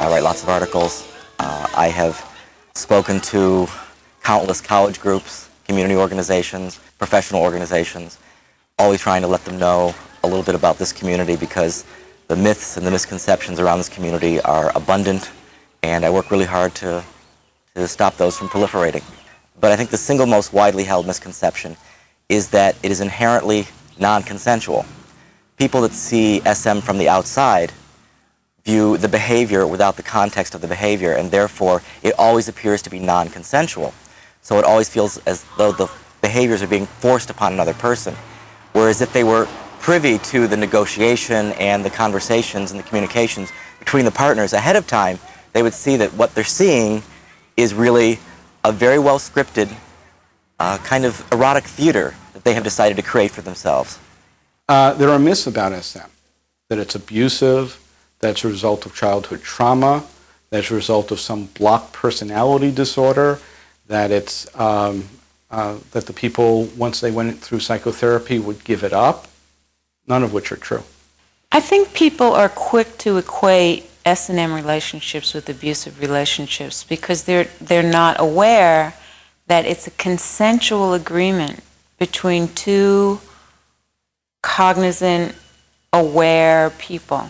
I write lots of articles. I have spoken to countless college groups, community organizations, professional organizations, always trying to let them know a little bit about this community because the myths and the misconceptions around this community are abundant, and I work really hard to stop those from proliferating. But I think the single most widely held misconception is that it is inherently non-consensual. People that see SM from the outside view the behavior without the context of the behavior, and therefore it always appears to be non-consensual. So it always feels as though the behaviors are being forced upon another person. Whereas if they were privy to the negotiation and the conversations and the communications between the partners ahead of time, they would see that what they're seeing is really a very well scripted kind of erotic theater that they have decided to create for themselves. There are myths about SM, that it's abusive, that's a result of childhood trauma, that's a result of some block personality disorder, that it's that the people, once they went through psychotherapy, would give it up, none of which are true. I think people are quick to equate S&M relationships with abusive relationships because they're not aware that it's a consensual agreement between two cognizant, aware people,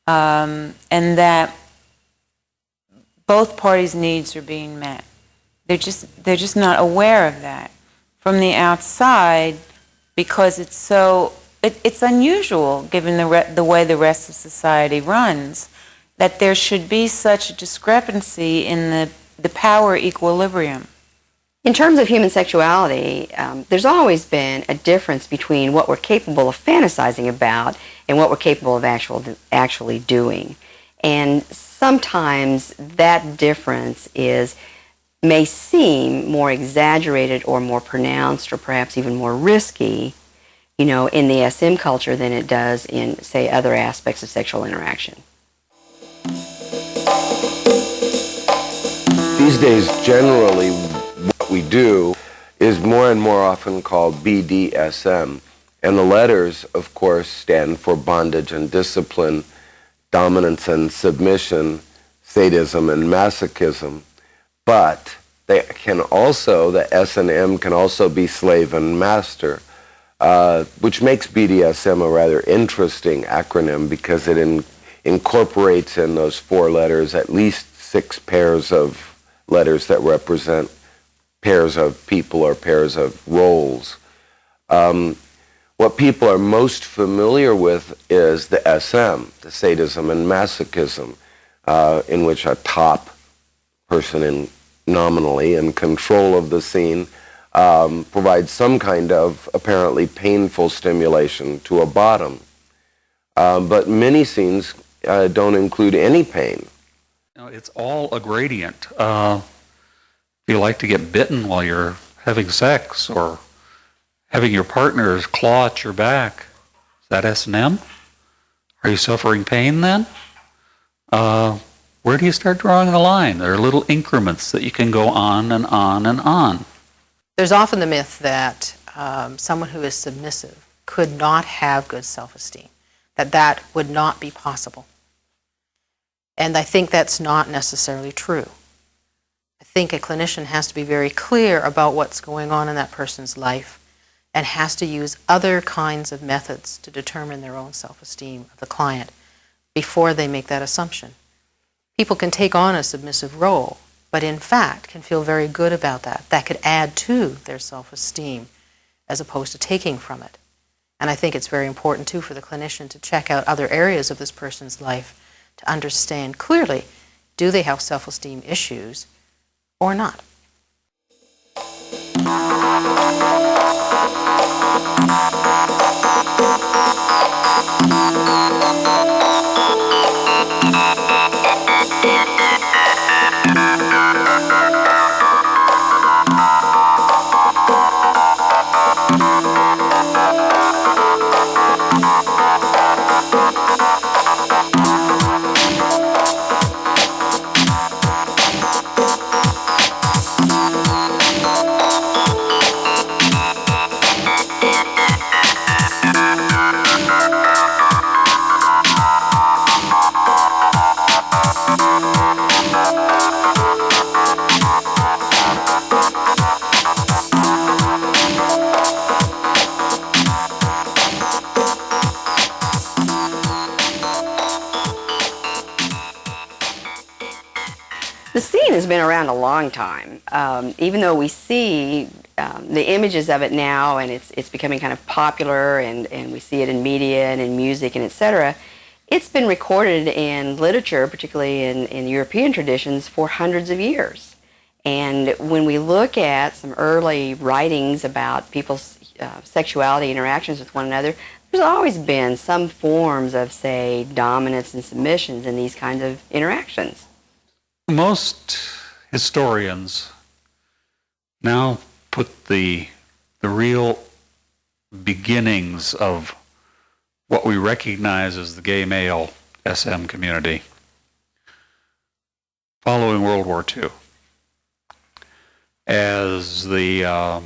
and that both parties' needs are being met. They're just not aware of that. From the outside, because it's unusual given the way the rest of society runs, that there should be such a discrepancy in the power equilibrium. In terms of human sexuality, there's always been a difference between what we're capable of fantasizing about and what we're capable of actually doing. And sometimes that difference may seem more exaggerated or more pronounced or perhaps even more risky, in the SM culture than it does in, say, other aspects of sexual interaction. These days, generally, what we do is more and more often called BDSM. And the letters, of course, stand for bondage and discipline, dominance and submission, sadism and masochism. But they can also, the S&M can also be slave and master, which makes BDSM a rather interesting acronym because it incorporates in those four letters at least 6 pairs of letters that represent pairs of people or pairs of roles. What people are most familiar with is the SM, the sadism and masochism, in which a top person nominally in control of the scene provides some kind of apparently painful stimulation to a bottom. But many scenes don't include any pain. It's all a gradient. If you like to get bitten while you're having sex or having your partner's claw at your back, is that S&M? Are you suffering pain then? Where do you start drawing the line? There are little increments that you can go on and on and on. There's often the myth that someone who is submissive could not have good self-esteem, that would not be possible. And I think that's not necessarily true. I think a clinician has to be very clear about what's going on in that person's life and has to use other kinds of methods to determine their own self-esteem of the client before they make that assumption. People can take on a submissive role, but in fact can feel very good about that. That could add to their self-esteem as opposed to taking from it. And I think it's very important too for the clinician to check out other areas of this person's life to understand clearly, do they have self-esteem issues or not? kink has been around a long time. Even though we see the images of it now, and it's becoming kind of popular, and we see it in media and in music and etc., it's been recorded in literature, particularly in European traditions, for hundreds of years. And when we look at some early writings about people's sexuality interactions with one another, there's always been some forms of, say, dominance and submissions in these kinds of interactions. Most historians now put the real beginnings of what we recognize as the gay male SM community following World War II. As the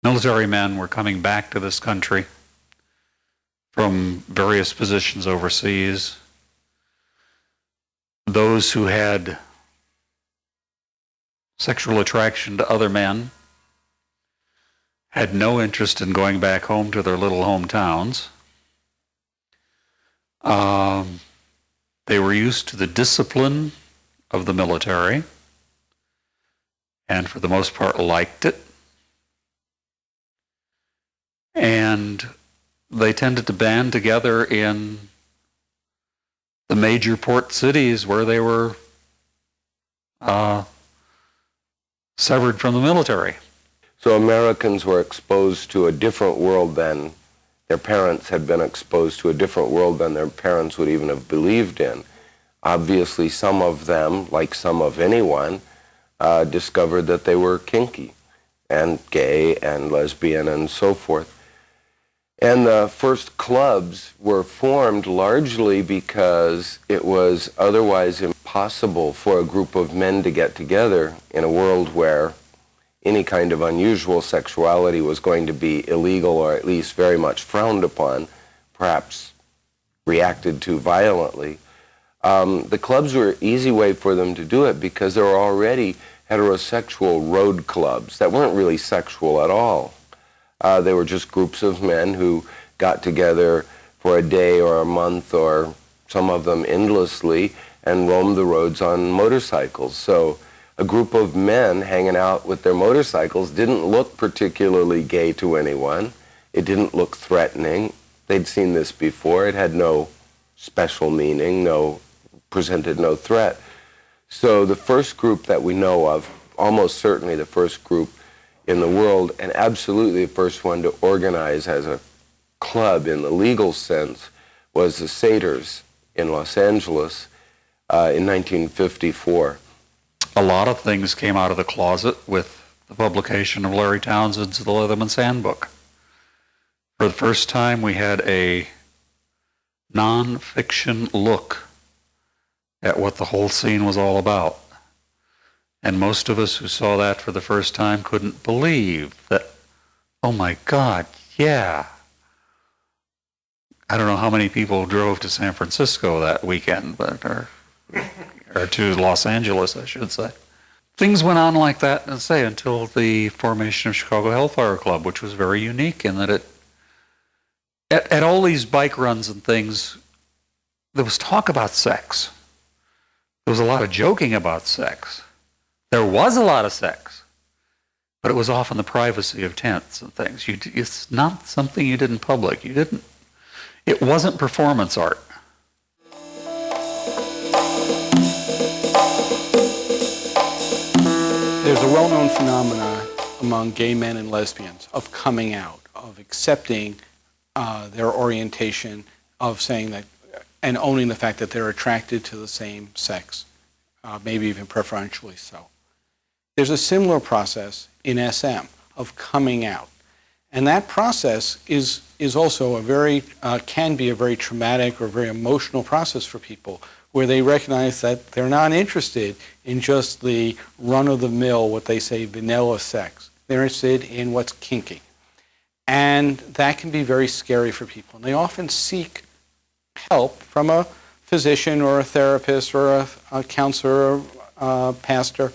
military men were coming back to this country from various positions overseas, those who had sexual attraction to other men had no interest in going back home to their little hometowns. They were used to the discipline of the military, and for the most part liked it. And they tended to band together in the major port cities where they were severed from the military. So Americans were exposed to a different world than their parents had been exposed to, a different world than their parents would even have believed in. Obviously, some of them, like some of anyone, discovered that they were kinky and gay and lesbian and so forth. And the first clubs were formed largely because it was otherwise impossible for a group of men to get together in a world where any kind of unusual sexuality was going to be illegal, or at least very much frowned upon, perhaps reacted to violently. The clubs were an easy way for them to do it because there were already heterosexual road clubs that weren't really sexual at all. They were just groups of men who got together for a day or a month, or some of them endlessly, and roamed the roads on motorcycles. So a group of men hanging out with their motorcycles didn't look particularly gay to anyone. It didn't look threatening. They'd seen this before. It had no special meaning, presented no threat. So the first group that we know of, almost certainly the first group in the world, and absolutely the first one to organize as a club in the legal sense, was the Satyrs in Los Angeles in 1954. A lot of things came out of the closet with the publication of Larry Townsend's The Leatherman's Handbook. For the first time, we had a non-fiction look at what the whole scene was all about. And most of us who saw that for the first time couldn't believe that, oh my God, yeah. I don't know how many people drove to San Francisco that weekend, or to Los Angeles, I should say. Things went on like that, until the formation of Chicago Hellfire Club, which was very unique in that it, at all these bike runs and things, there was talk about sex. There was a lot of joking about sex. There was a lot of sex, but it was off in the privacy of tents and things. It's not something you did in public. It wasn't performance art. There's a well-known phenomenon among gay men and lesbians of coming out, of accepting their orientation, of saying that, and owning the fact that they're attracted to the same sex, maybe even preferentially so. There's a similar process in SM of coming out. And that process is also can be a very traumatic or very emotional process for people, where they recognize that they're not interested in just the run-of-the-mill, what they say, vanilla sex. They're interested in what's kinky. And that can be very scary for people. And they often seek help from a physician or a therapist or a counselor or a pastor,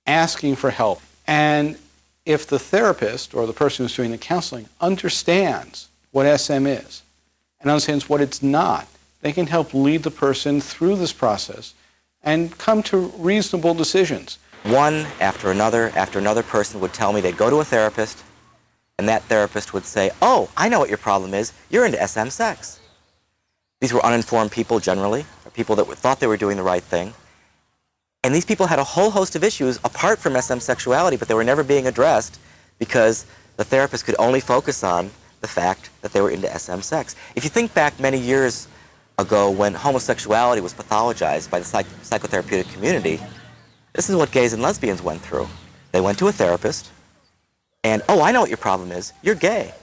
asking for help. And if the therapist or the person who's doing the counseling understands what SM is and understands what it's not, they can help lead the person through this process and come to reasonable decisions. One after another person would tell me they'd go to a therapist, and that therapist would say, "Oh, I know what your problem is. You're into SM sex." These were uninformed people generally, or people that thought they were doing the right thing. And these people had a whole host of issues apart from SM sexuality, but they were never being addressed because the therapist could only focus on the fact that they were into SM sex. If you think back many years ago when homosexuality was pathologized by the psychotherapeutic community, this is what gays and lesbians went through. They went to a therapist, and, "Oh, I know what your problem is. You're gay."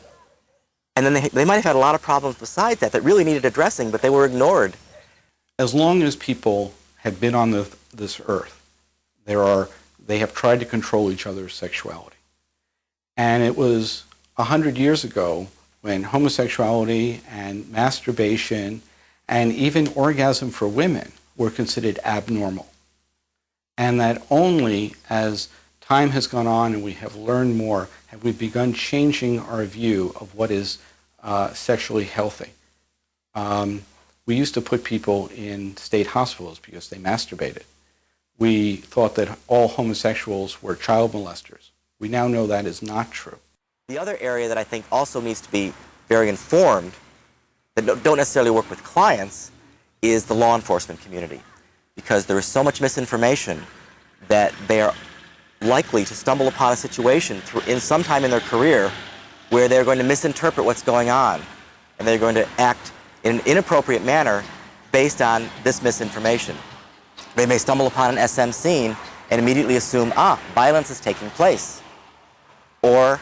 And then they might have had a lot of problems besides that really needed addressing, but they were ignored. As long as people have been on this earth, they have tried to control each other's sexuality. And it was 100 years ago when homosexuality and masturbation and even orgasm for women were considered abnormal. And that only as time has gone on and we have learned more have we begun changing our view of what is sexually healthy. We used to put people in state hospitals because they masturbated. We thought that all homosexuals were child molesters. We now know that is not true. The other area that I think also needs to be very informed, that don't necessarily work with clients, is the law enforcement community. Because there is so much misinformation that they are likely to stumble upon a situation in some time in their career where they're going to misinterpret what's going on, and they're going to act in an inappropriate manner based on this misinformation. They may stumble upon an SM scene and immediately assume, violence is taking place. Or,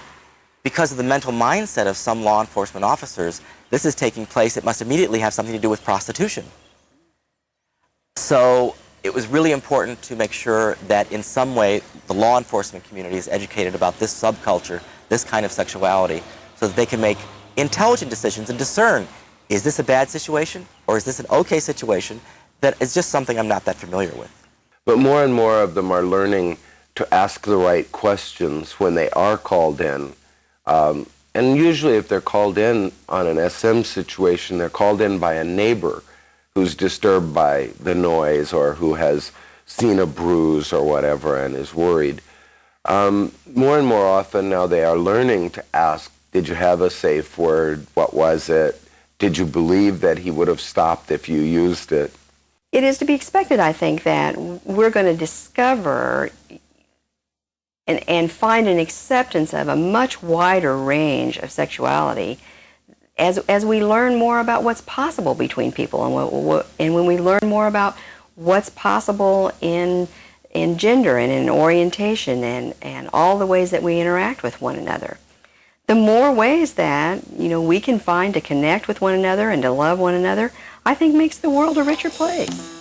because of the mental mindset of some law enforcement officers, this is taking place, it must immediately have something to do with prostitution. So it was really important to make sure that in some way the law enforcement community is educated about this subculture, this kind of sexuality, so that they can make intelligent decisions and discern, is this a bad situation or is this an okay situation that is just something I'm not that familiar with. But more and more of them are learning to ask the right questions when they are called in. And usually if they're called in on an SM situation, they're called in by a neighbor who's disturbed by the noise or who has seen a bruise or whatever and is worried. More and more often now they are learning to ask, did you have a safe word? What was it? Did you believe that he would have stopped if you used it? It is to be expected, I think, that we're going to discover and find an acceptance of a much wider range of sexuality as we learn more about what's possible between people, and when we learn more about what's possible in gender and in orientation and all the ways that we interact with one another. The more ways that we can find to connect with one another and to love one another, I think makes the world a richer place.